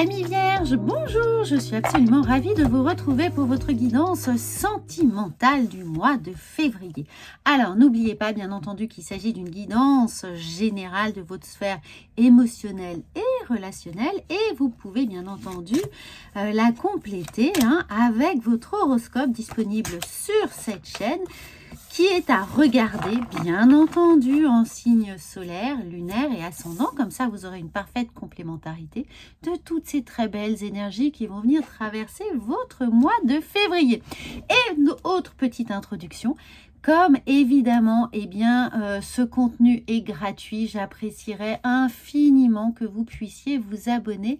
Amis Vierges, bonjour, je suis absolument ravie de vous retrouver pour votre guidance sentimentale du mois de février. Alors, n'oubliez pas, bien entendu, qu'il s'agit d'une guidance générale de votre sphère émotionnelle et relationnelle et vous pouvez, bien entendu, la compléter avec votre horoscope disponible sur cette chaîne qui est à regarder, bien entendu, en signe solaire, lunaire et ascendant. Comme ça, vous aurez une parfaite complémentarité de toutes ces très belles énergies qui vont venir traverser votre mois de février. Et une autre petite introduction. Comme évidemment, ce contenu est gratuit, j'apprécierais infiniment que vous puissiez vous abonner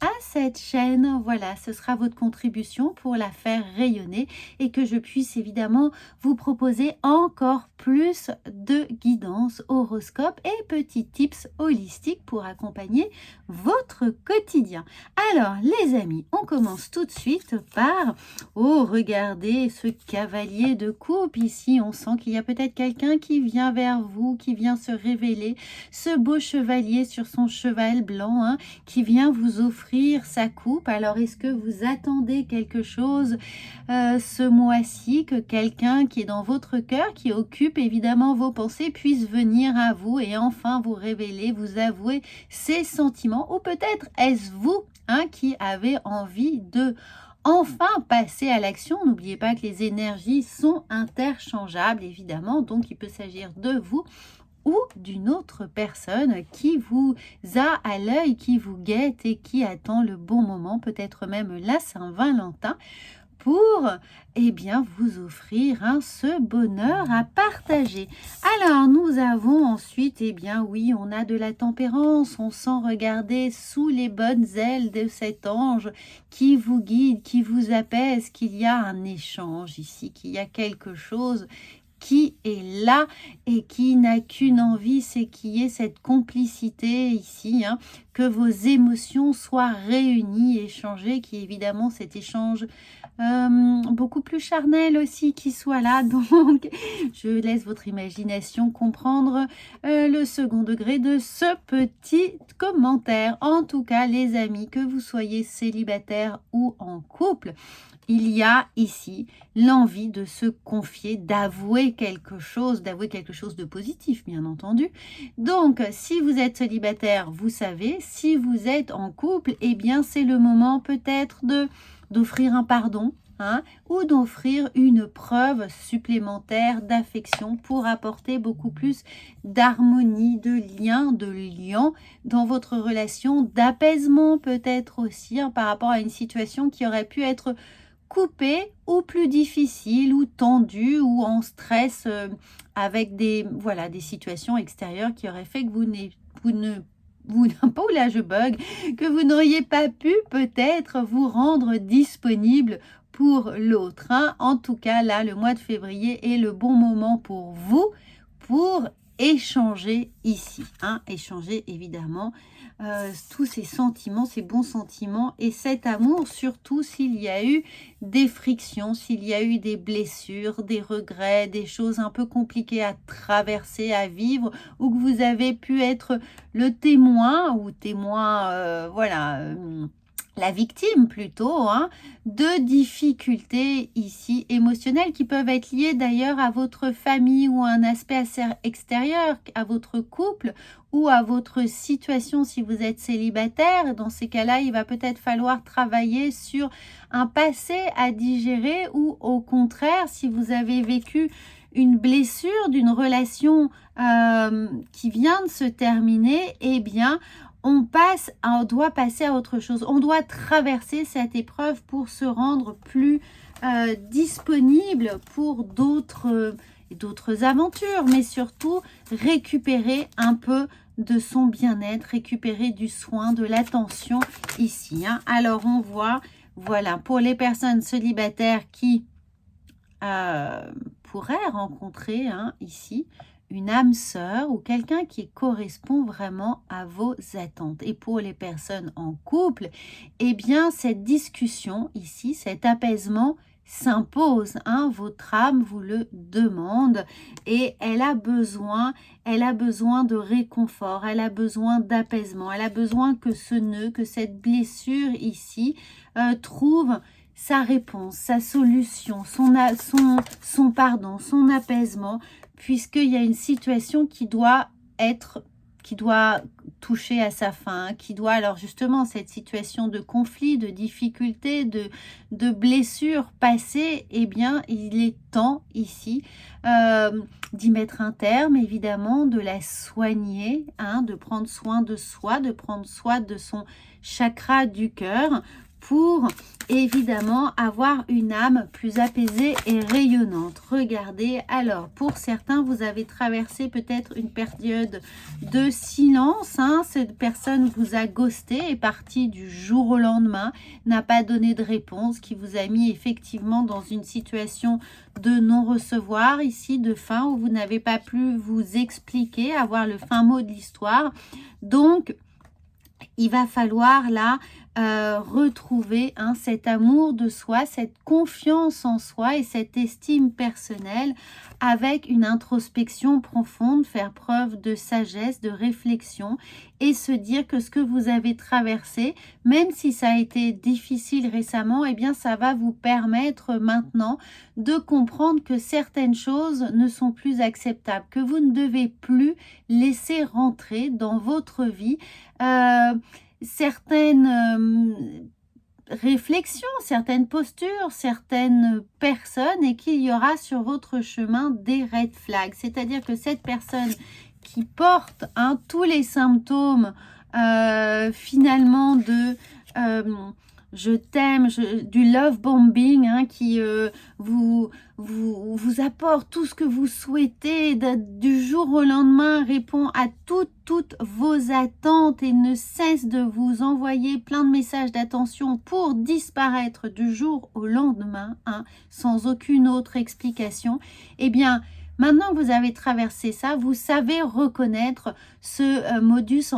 à cette chaîne. Voilà, ce sera votre contribution pour la faire rayonner et que je puisse évidemment vous proposer encore plus de guidance, horoscope et petits tips holistiques pour accompagner votre quotidien. Alors les amis, on commence tout de suite par regardez ce cavalier de coupe ici. On sent qu'il y a peut-être quelqu'un qui vient vers vous, qui vient se révéler, ce beau chevalier sur son cheval blanc qui vient vous offrir sa coupe. Alors est-ce que vous attendez quelque chose ce mois-ci, que quelqu'un qui est dans votre cœur, qui occupe évidemment vos pensées, puisse venir à vous et enfin vous révéler, vous avouer ses sentiments? Ou peut-être est-ce vous qui avez envie de enfin passer à l'action? N'oubliez pas que les énergies sont interchangeables évidemment, donc il peut s'agir de vous ou d'une autre personne qui vous a à l'œil, qui vous guette et qui attend le bon moment, peut-être même la Saint-Valentin, pour vous offrir ce bonheur à partager. Alors nous avons ensuite, oui, on a de la tempérance, on sent regarder sous les bonnes ailes de cet ange qui vous guide, qui vous apaise, qu'il y a un échange ici, qu'il y a quelque chose qui est là et qui n'a qu'une envie, c'est qu'il y ait cette complicité ici, que vos émotions soient réunies, échangées, qui évidemment cet échange beaucoup plus charnel aussi qui soit là. Donc je laisse votre imagination comprendre le second degré de ce petit commentaire. En tout cas les amis, que vous soyez célibataire ou en couple, il y a ici l'envie de se confier, d'avouer quelque chose de positif, bien entendu. Donc, si vous êtes célibataire, vous savez, si vous êtes en couple, c'est le moment peut-être d'offrir un pardon, ou d'offrir une preuve supplémentaire d'affection pour apporter beaucoup plus d'harmonie, de lien, de liant dans votre relation, d'apaisement peut-être aussi par rapport à une situation qui aurait pu être coupée ou plus difficile ou tendue ou en stress avec des situations extérieures qui auraient fait que que vous n'auriez pas pu peut-être vous rendre disponible pour l'autre. En tout cas, là, le mois de février est le bon moment pour vous pour échanger ici. Échanger évidemment tous ces sentiments, ces bons sentiments et cet amour, surtout s'il y a eu des frictions, s'il y a eu des blessures, des regrets, des choses un peu compliquées à traverser, à vivre, ou que vous avez pu être le témoin ou la victime plutôt, de difficultés ici émotionnelles qui peuvent être liées d'ailleurs à votre famille ou à un aspect extérieur, à votre couple ou à votre situation si vous êtes célibataire. Dans ces cas-là, il va peut-être falloir travailler sur un passé à digérer ou au contraire, si vous avez vécu une blessure d'une relation qui vient de se terminer, on doit passer à autre chose. On doit traverser cette épreuve pour se rendre plus disponible pour d'autres aventures, mais surtout récupérer un peu de son bien-être, récupérer du soin, de l'attention ici. Alors on voit, pour les personnes célibataires qui pourraient rencontrer ici une âme sœur ou quelqu'un qui correspond vraiment à vos attentes. Et pour les personnes en couple, cette discussion ici, cet apaisement s'impose, hein, votre âme vous le demande et elle a besoin de réconfort, elle a besoin d'apaisement, elle a besoin que ce nœud, que cette blessure ici trouve sa réponse, sa solution, son pardon, son apaisement, puisqu'il y a une situation qui doit toucher à sa fin, qui doit alors justement cette situation de conflit, de difficulté, de blessure passée, eh bien il est temps ici d'y mettre un terme, évidemment, de la soigner, hein, de prendre soin de soi, de prendre soin de son chakra du cœur pour évidemment avoir une âme plus apaisée et rayonnante. Regardez, alors pour certains, vous avez traversé peut-être une période de silence, hein, cette personne vous a ghosté, est partie du jour au lendemain, n'a pas donné de réponse, qui vous a mis effectivement dans une situation de non-recevoir, ici de fin, où vous n'avez pas pu vous expliquer, avoir le fin mot de l'histoire. Donc, il va falloir là retrouver cet amour de soi, cette confiance en soi et cette estime personnelle avec une introspection profonde, faire preuve de sagesse, de réflexion et se dire que ce que vous avez traversé, même si ça a été difficile récemment, eh bien ça va vous permettre maintenant de comprendre que certaines choses ne sont plus acceptables, que vous ne devez plus laisser rentrer dans votre vie certaines réflexions, certaines postures, certaines personnes et qu'il y aura sur votre chemin des red flags. C'est-à-dire que cette personne qui porte tous les symptômes finalement de je t'aime, du love bombing, hein, qui vous apporte tout ce que vous souhaitez du jour au lendemain, répond à toutes vos attentes et ne cesse de vous envoyer plein de messages d'attention pour disparaître du jour au lendemain, hein, sans aucune autre explication. Eh bien, maintenant que vous avez traversé ça, vous savez reconnaître ce modus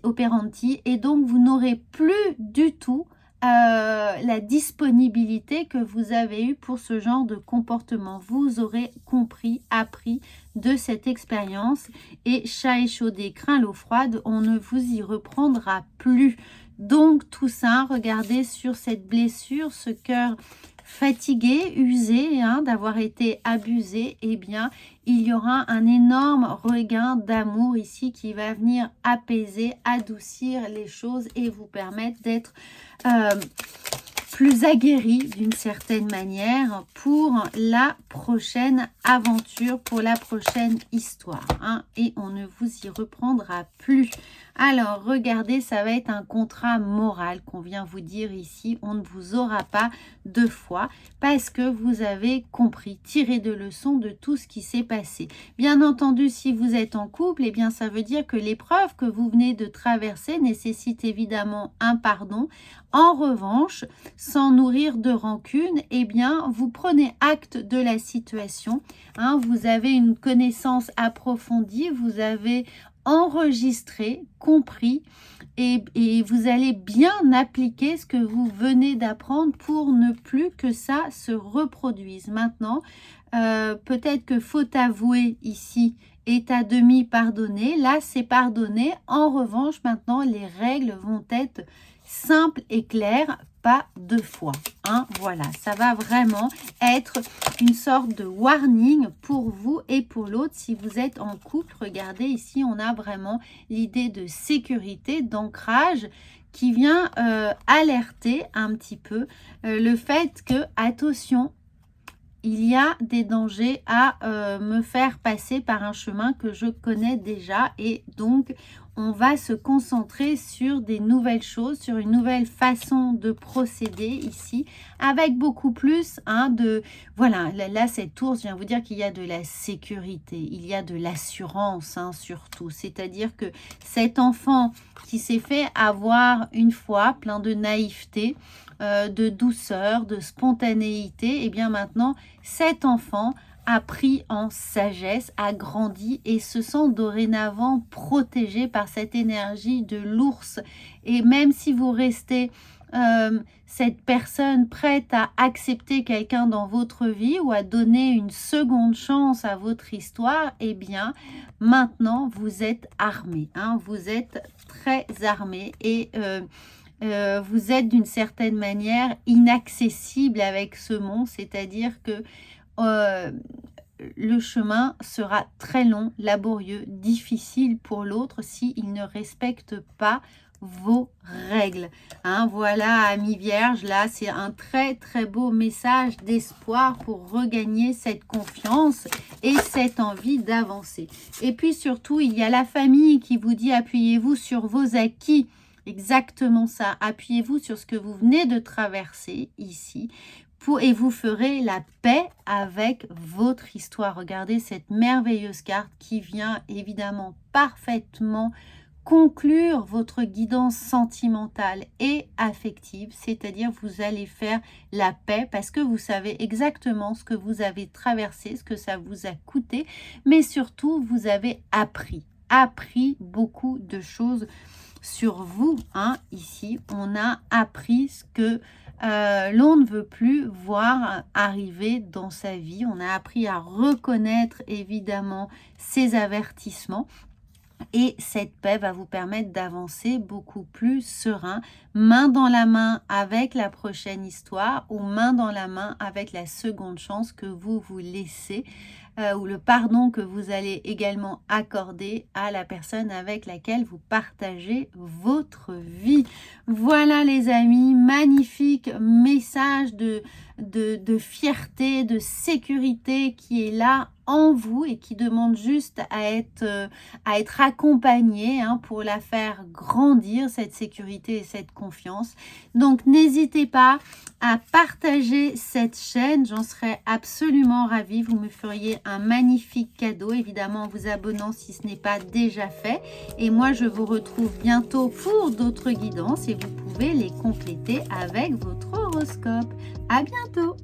operandi et donc vous n'aurez plus du tout la disponibilité que vous avez eue pour ce genre de comportement. Vous aurez compris, appris de cette expérience et chat échaudé craint l'eau froide, on ne vous y reprendra plus. Donc tout ça, regardez sur cette blessure, ce cœur fatigué, usé, hein, d'avoir été abusé, eh bien, il y aura un énorme regain d'amour ici qui va venir apaiser, adoucir les choses et vous permettre d'être plus aguerri d'une certaine manière pour la prochaine aventure, pour la prochaine histoire, hein, et on ne vous y reprendra plus. Alors, regardez, ça va être un contrat moral qu'on vient vous dire ici. On ne vous aura pas deux fois parce que vous avez compris, tiré de leçons de tout ce qui s'est passé. Bien entendu, si vous êtes en couple, eh bien, ça veut dire que l'épreuve que vous venez de traverser nécessite évidemment un pardon. En revanche, sans nourrir de rancune, eh bien, vous prenez acte de la situation. Hein, vous avez une connaissance approfondie, vous avez enregistré, compris et vous allez bien appliquer ce que vous venez d'apprendre pour ne plus que ça se reproduise. Maintenant, peut-être que faute avouée ici est à demi pardonnée. Là, c'est pardonné. En revanche, maintenant, les règles vont être simples et claires, pas deux fois. Hein, voilà, ça va vraiment être une sorte de warning pour vous et pour l'autre. Si vous êtes en couple, regardez ici, on a vraiment l'idée de sécurité, d'ancrage qui vient alerter un petit peu le fait que, attention, il y a des dangers à me faire passer par un chemin que je connais déjà et donc on va se concentrer sur des nouvelles choses, sur une nouvelle façon de procéder ici avec beaucoup plus de... Voilà, là cette ours vient vous dire qu'il y a de la sécurité, il y a de l'assurance surtout. C'est-à-dire que cet enfant qui s'est fait avoir une fois, plein de naïveté, de douceur, de spontanéité, et bien maintenant cet enfant a pris en sagesse, a grandi et se sent dorénavant protégé par cette énergie de l'ours. Et même si vous restez cette personne prête à accepter quelqu'un dans votre vie ou à donner une seconde chance à votre histoire, eh bien, maintenant, vous êtes armé, hein, vous êtes très armé et vous êtes d'une certaine manière inaccessible avec ce monde, c'est-à-dire que le chemin sera très long, laborieux, difficile pour l'autre s'il ne respecte pas vos règles. Hein, voilà, amis vierges, là, c'est un très, très beau message d'espoir pour regagner cette confiance et cette envie d'avancer. Et puis surtout, il y a la famille qui vous dit appuyez-vous sur vos acquis. Exactement ça. Appuyez-vous sur ce que vous venez de traverser ici et vous ferez la paix avec votre histoire. Regardez cette merveilleuse carte qui vient évidemment parfaitement conclure votre guidance sentimentale et affective, c'est-à-dire vous allez faire la paix parce que vous savez exactement ce que vous avez traversé, ce que ça vous a coûté, mais surtout vous avez appris beaucoup de choses sur vous. Hein. Ici, on a appris ce que l'on ne veut plus voir arriver dans sa vie. On a appris à reconnaître évidemment ces avertissements. Et cette paix va vous permettre d'avancer beaucoup plus serein, main dans la main avec la prochaine histoire ou main dans la main avec la seconde chance que vous vous laissez ou le pardon que vous allez également accorder à la personne avec laquelle vous partagez votre vie. Voilà les amis, magnifique message de fierté, de sécurité qui est là en vous et qui demande juste à être accompagné, hein, pour la faire grandir, cette sécurité et cette confiance. Donc n'hésitez pas à partager cette chaîne, j'en serais absolument ravie. Vous me feriez un magnifique cadeau, évidemment en vous abonnant si ce n'est pas déjà fait. Et moi je vous retrouve bientôt pour d'autres guidances et vous pouvez les compléter avec votre horoscope. À bientôt!